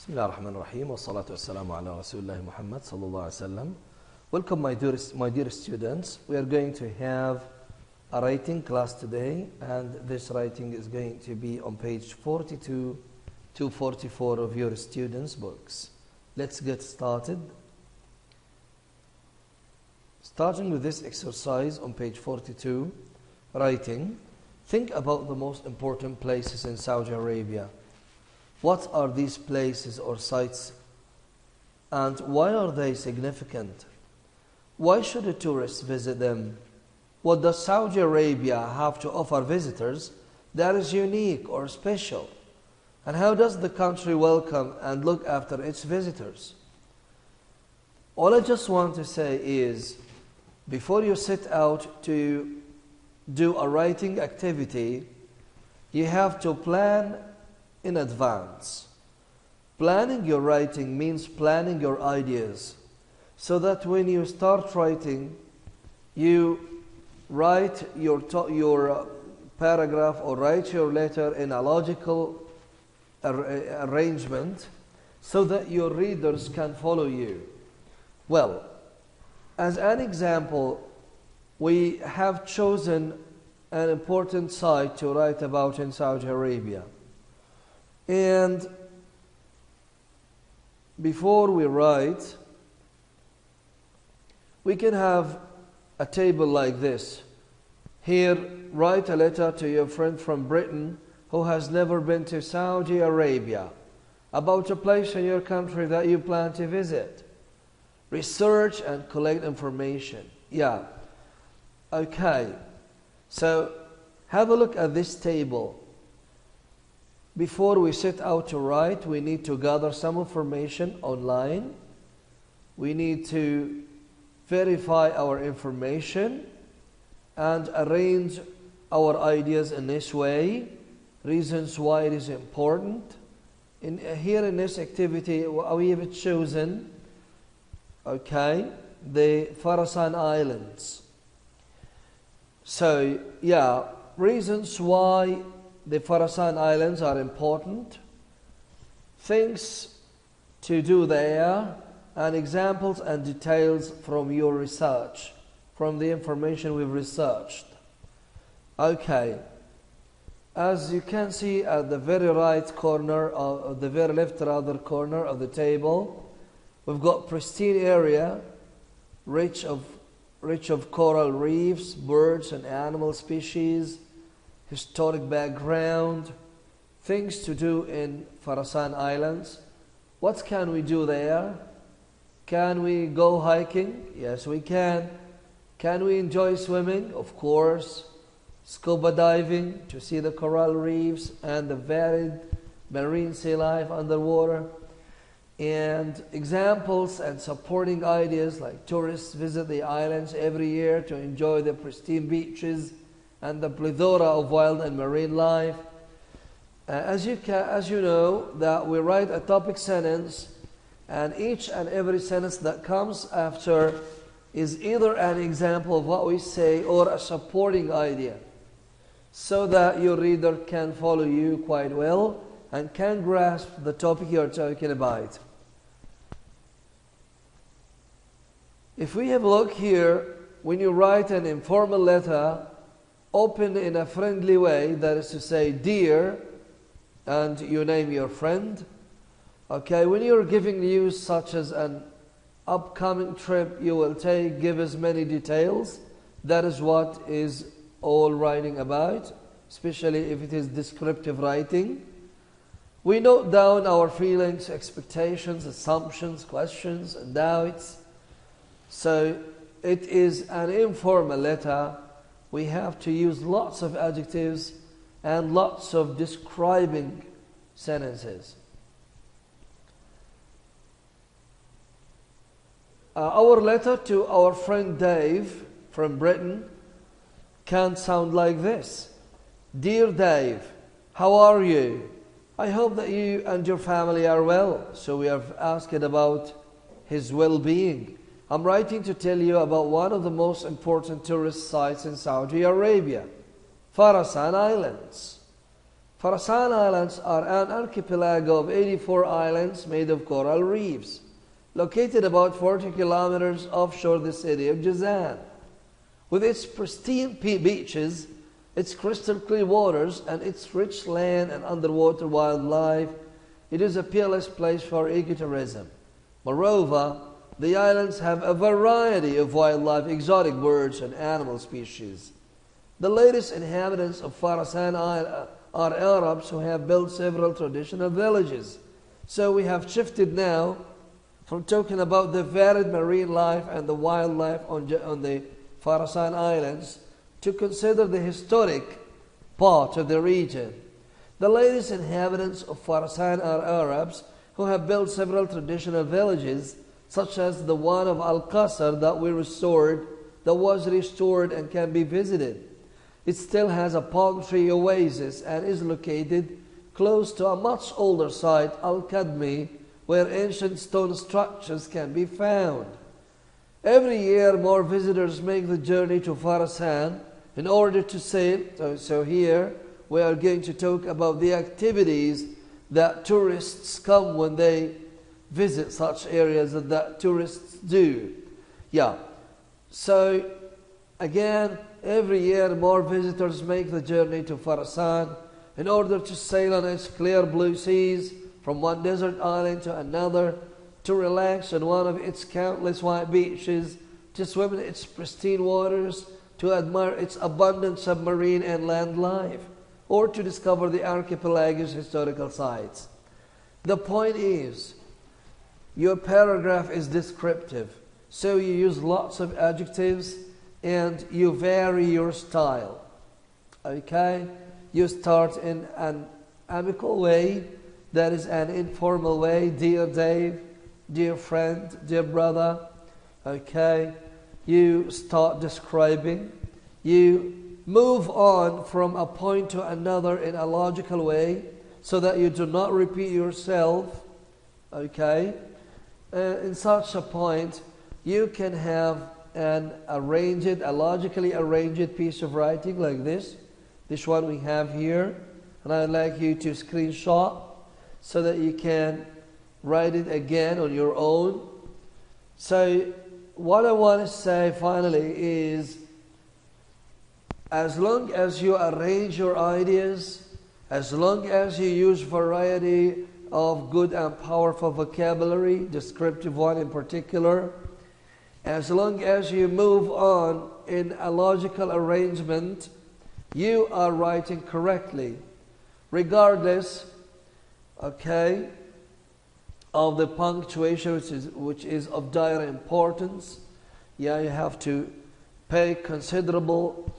Bismillah ar-Rahman ar-Rahim wa salatu wassalamu ala Rasulullah Muhammad sallallahu alaihi wasallam. Welcome my dear students. We are going to have a writing class today, and this writing is going to be on page 42 to 44 of your students' books. Let's get started. Starting with this exercise on page 42, writing. Think about the most important places in Saudi Arabia. What are these places or sites, and why are they significant? Why should a tourist visit them? What does Saudi Arabia have to offer visitors that is unique or special? And how does the country welcome and look after its visitors? All I just want to say is, before you set out to do a writing activity, you have to plan in advance. Planning your writing means planning your ideas, so that when you start writing, you write your paragraph or write your letter in a logical arrangement, so that your readers can follow you. Well, as an example, we have chosen an important site to write about in Saudi Arabia. And before we write, we can have a table like this. Here, write a letter to your friend from Britain who has never been to Saudi Arabia about a place in your country that you plan to visit. Research and collect information. Yeah. Okay. So, have a look at this table. Before we set out to write, we need to gather some information online. We need to verify our information and arrange our ideas in this way. Reasons why it is important. Here in this activity, we have chosen, the Farasan Islands. So, yeah, reasons why the Farasan Islands are important, things to do there, and examples and details from your research, from the information we've researched. Okay, as you can see at the very right corner, or the very left rather corner of the table, we've got pristine area, rich of coral reefs, birds and animal species, historic background, things to do in Farasan Islands. What can we do there? Can we go hiking? Yes, we can. Can we enjoy swimming? Of course. Scuba diving to see the coral reefs and the varied marine sea life underwater. And examples and supporting ideas, like tourists visit the islands every year to enjoy the pristine beaches and the plethora of wild and marine life. As you know, that we write a topic sentence, and each and every sentence that comes after is either an example of what we say or a supporting idea, so that your reader can follow you quite well and can grasp the topic you're talking about. If we have a look here, when you write an informal letter, open in a friendly way, that is to say, dear, and you name your friend. Okay, when you're giving news such as an upcoming trip you will take, give as many details. That is what is all writing about, especially if it is descriptive writing. We note down our feelings, expectations, assumptions, questions, and doubts. So it is an informal letter. We have to use lots of adjectives and lots of describing sentences. Our letter to our friend Dave from Britain can sound like this. Dear Dave, how are you? I hope that you and your family are well. So we have asked about his well-being. I'm writing to tell you about one of the most important tourist sites in Saudi Arabia, Farasan Islands. Farasan Islands are an archipelago of 84 islands made of coral reefs, located about 40 kilometers offshore the city of Jazan. With its pristine beaches, its crystal clear waters, and its rich land and underwater wildlife, it is a peerless place for ecotourism. Moreover, the islands have a variety of wildlife, exotic birds, and animal species. The latest inhabitants of Farasan Island are Arabs who have built several traditional villages. So we have shifted now from talking about the varied marine life and the wildlife on the Farasan Islands to consider the historic part of the region. The latest inhabitants of Farasan are Arabs who have built several traditional villages, such as the one of Al-Qasr that was restored and can be visited. It still has a palm tree oasis and is located close to a much older site, Al-Kadmi, where ancient stone structures can be found. Every year, more visitors make the journey to Farasan in order to sail. So here, we are going to talk about the activities that tourists come when they visit such areas that tourists do. Yeah. So, again, every year more visitors make the journey to Farasan in order to sail on its clear blue seas from one desert island to another, to relax on one of its countless white beaches, to swim in its pristine waters, to admire its abundant submarine and land life, or to discover the archipelago's historical sites. The point is, your paragraph is descriptive, so you use lots of adjectives and you vary your style. Okay? You start in an amicable way, that is an informal way, dear Dave, dear friend, dear brother. Okay? You start describing. You move on from a point to another in a logical way so that you do not repeat yourself. Okay? In such a point, you can have a logically arranged piece of writing like this. This one we have here. And I'd like you to screenshot so that you can write it again on your own. So what I want to say finally is, as long as you arrange your ideas, as long as you use variety of good and powerful vocabulary, descriptive one in particular, as long as you move on in a logical arrangement, you are writing correctly, regardless, okay, of the punctuation, which is of dire importance. Yeah, you have to pay considerable,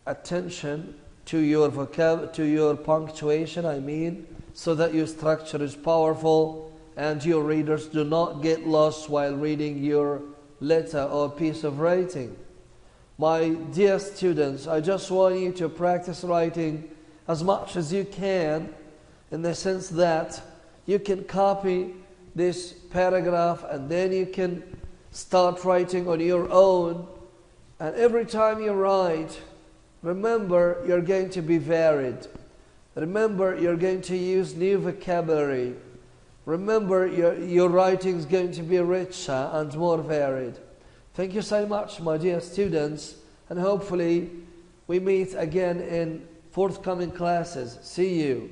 attention to your punctuation, so that your structure is powerful and your readers do not get lost while reading your letter or piece of writing. My dear students, I just want you to practice writing as much as you can, in the sense that you can copy this paragraph and then you can start writing on your own. And every time you write, remember you're going to be varied. Remember you're going to use new vocabulary. Remember your writing is going to be richer and more varied. Thank you so much, my dear students, and hopefully we meet again in forthcoming classes. See you.